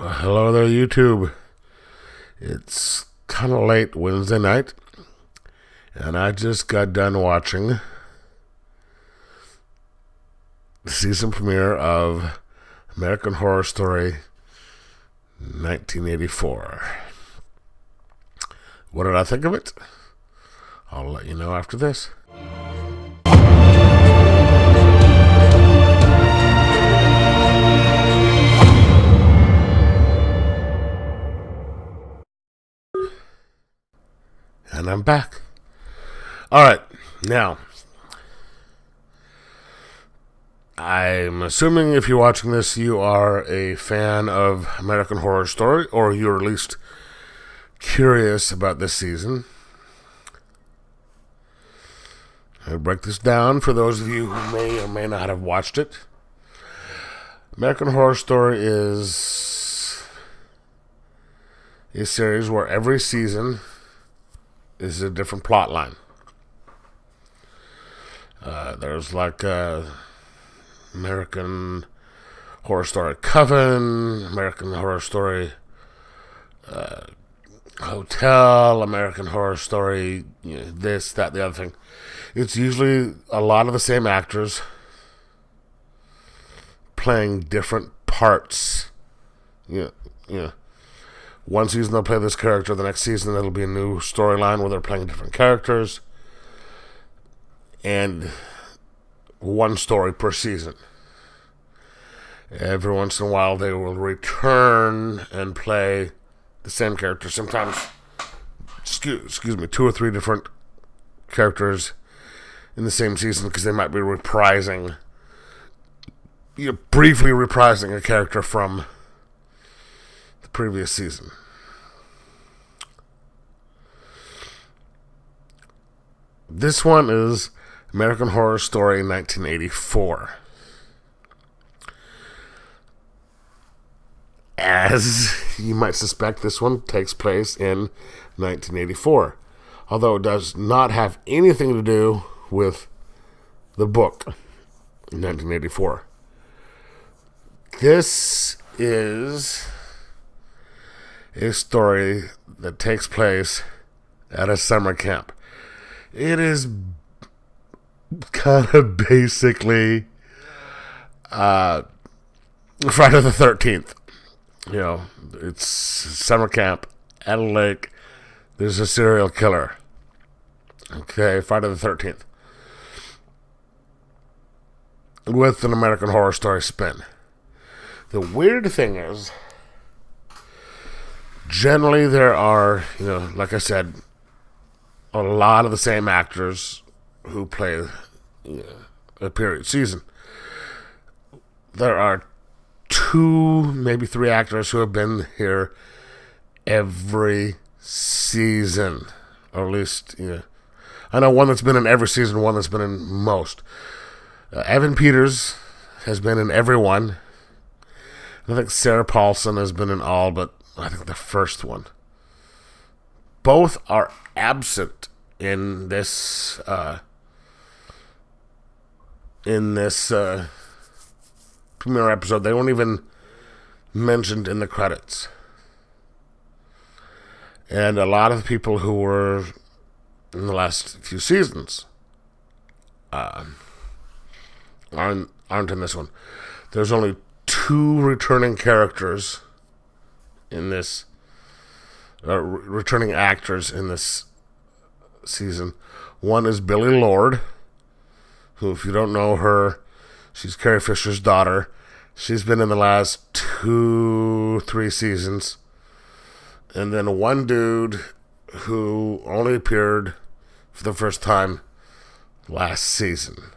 Hello there, YouTube. It's kind of late Wednesday night, and I just got done watching the season premiere of American Horror Story 1984. What did I think of it? I'll let you know after this. And I'm back. Alright, now, I'm assuming if you're watching this, you are a fan of American Horror Story, or you're at least curious about this season. I'll break this down for those of you who may or may not have watched it. American Horror Story is a series where every season is a different plot line. There's like American Horror Story Coven, American Horror Story Hotel, American Horror Story, this, that, the other thing. It's usually a lot of the same actors playing different parts. One season they'll play this character, the next season it'll be a new storyline where they're playing different characters, and one story per season. Every once in a while they will return and play the same character, sometimes, excuse me, 2 or 3 different characters in the same season, because they might be reprising, briefly reprising a character from the previous season. This one is American Horror Story 1984. As you might suspect, this one takes place in 1984, although it does not have anything to do with the book in 1984. This is a story that takes place at a summer camp. It is kind of basically Friday the 13th. It's summer camp at a lake. There's a serial killer. Okay, Friday the 13th. With an American Horror Story spin. The weird thing is, generally there are, like I said, a lot of the same actors who play a period season. There are 2, maybe 3 actors who have been here every season, or at least, I know one that's been in every season, one that's been in most. Evan Peters has been in every one. I think Sarah Paulson has been in all but I think the first one. Both are absent in this premiere episode. They weren't even mentioned in the credits. And a lot of the people who were in the last few seasons aren't in this one. There's only 2 returning characters in this, returning actors in this season. One is Billy Lord, who, if you don't know her, she's Carrie Fisher's daughter. She's been in the last 2-3 seasons. And then one dude who only appeared for the first time last season.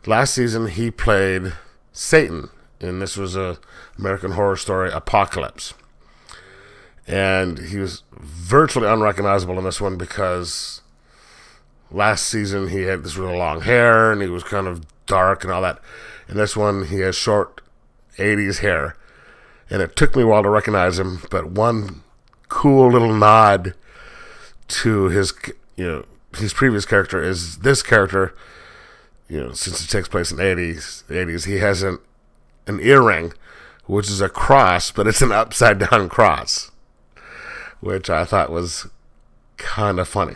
Last season he played Satan, and this was a American Horror Story Apocalypse. And he was virtually unrecognizable in this one because last season he had this really long hair and he was kind of dark and all that. In this one he has short 80s hair, and it took me a while to recognize him, but one cool little nod to his previous character is this character. Since it takes place in the 80s, he has an earring which is a cross, but it's an upside down cross, which I thought was kind of funny.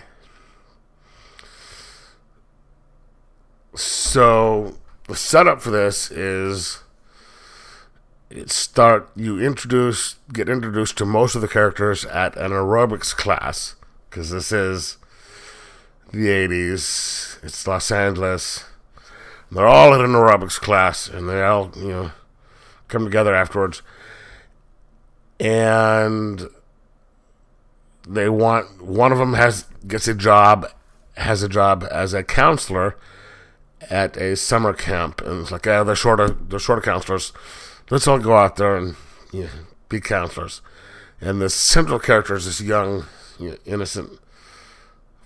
So the setup for this is you get introduced to most of the characters at an aerobics class, because this is the 80s. It's Los Angeles. They're all at an aerobics class, and they all, come together afterwards. And one of them has a job as a counselor at a summer camp, and it's like, they're short of counselors. Let's all go out there and be counselors. And the central character is this young, innocent,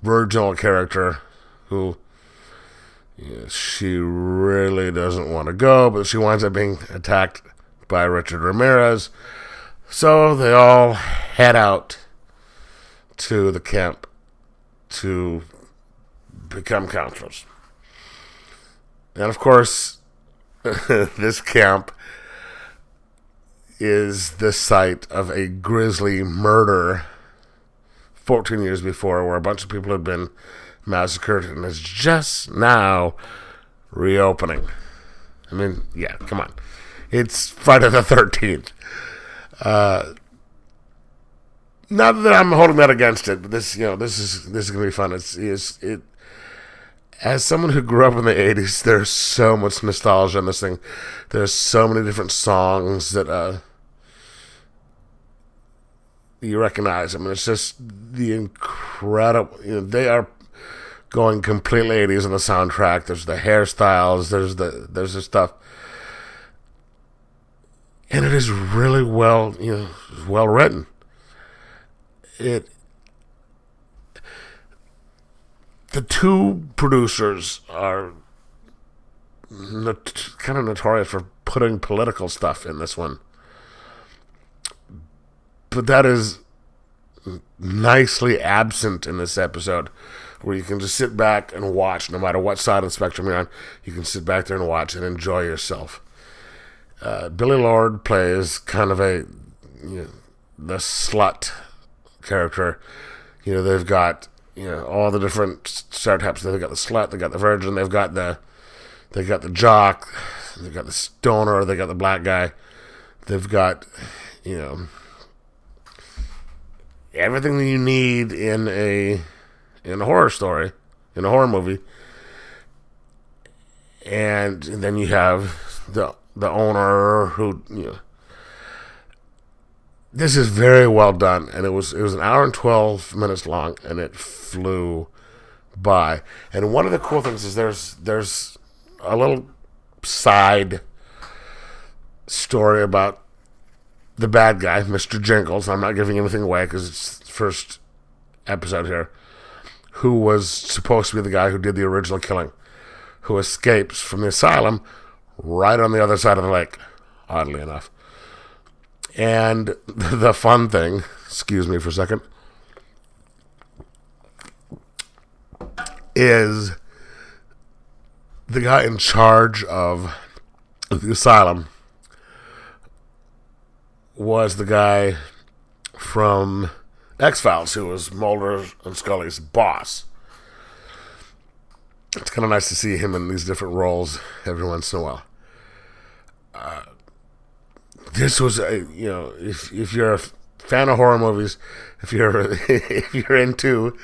virginal character who she really doesn't want to go, but she winds up being attacked by Richard Ramirez. So they all head out to the camp to become counselors. And of course, this camp is the site of a grisly murder 14 years before, where a bunch of people had been massacred, and is just now reopening. I mean, yeah, come on. It's Friday the 13th. Not that I'm holding that against it, but this is going to be fun. It as someone who grew up in the 80s, there's so much nostalgia in this thing. There's so many different songs that you recognize. I mean, it's just the incredible. They are going completely 80s on the soundtrack. There's the hairstyles. There's the stuff, and it is really well written. The two producers are kind of notorious for putting political stuff in this one. But that is nicely absent in this episode, where you can just sit back and watch. No matter what side of the spectrum you're on, you can sit back there and watch and enjoy yourself. Billy Lord plays kind of the slut character. They've got all the different stereotypes. They've got the slut, they've got the virgin, they've got the jock, they've got the stoner, they've got the black guy, they've got everything that you need in a horror story, in a horror movie. And then you have the owner who This is very well done, and it was an hour and 12 minutes long, and it flew by. And one of the cool things is there's a little side story about the bad guy, Mr. Jingles. I'm not giving anything away because it's the first episode here. Who was supposed to be the guy who did the original killing, who escapes from the asylum right on the other side of the lake, oddly enough. And the fun thing, excuse me for a second, is the guy in charge of the asylum was the guy from XFiles, who was Mulder and Scully's boss. It's kind of nice to see him in these different roles every once in a while. This was if you're a fan of horror movies, if you're into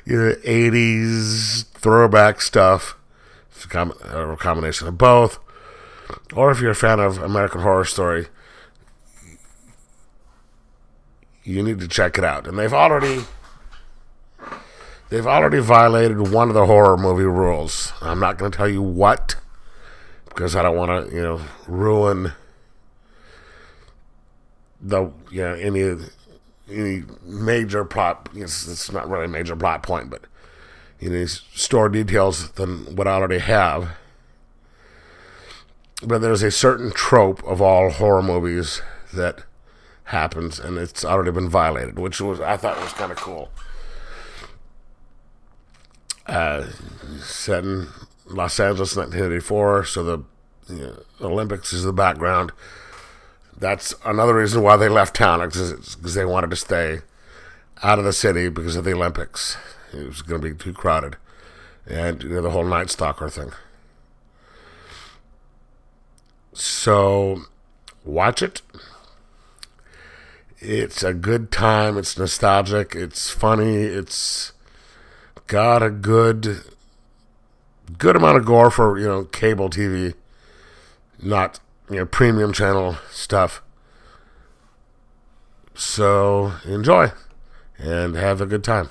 80s throwback stuff, or a combination of both, or if you're a fan of American Horror Story, you need to check it out. And they've already violated one of the horror movie rules. I'm not going to tell you what, because I don't want to ruin any major plot. It's not really a major plot point, but store details than what I already have. But there's a certain trope of all horror movies that happens, and it's already been violated, which I thought was kind of cool. Set in Los Angeles, 1984, so the Olympics is the background. that's another reason why they left town, because they wanted to stay out of the city because of the Olympics. It was going to be too crowded. And the whole Night Stalker thing. So, watch it. It's a good time. It's nostalgic. It's funny. It's got a good amount of gore for, cable TV. Not, premium channel stuff. So, enjoy. And have a good time.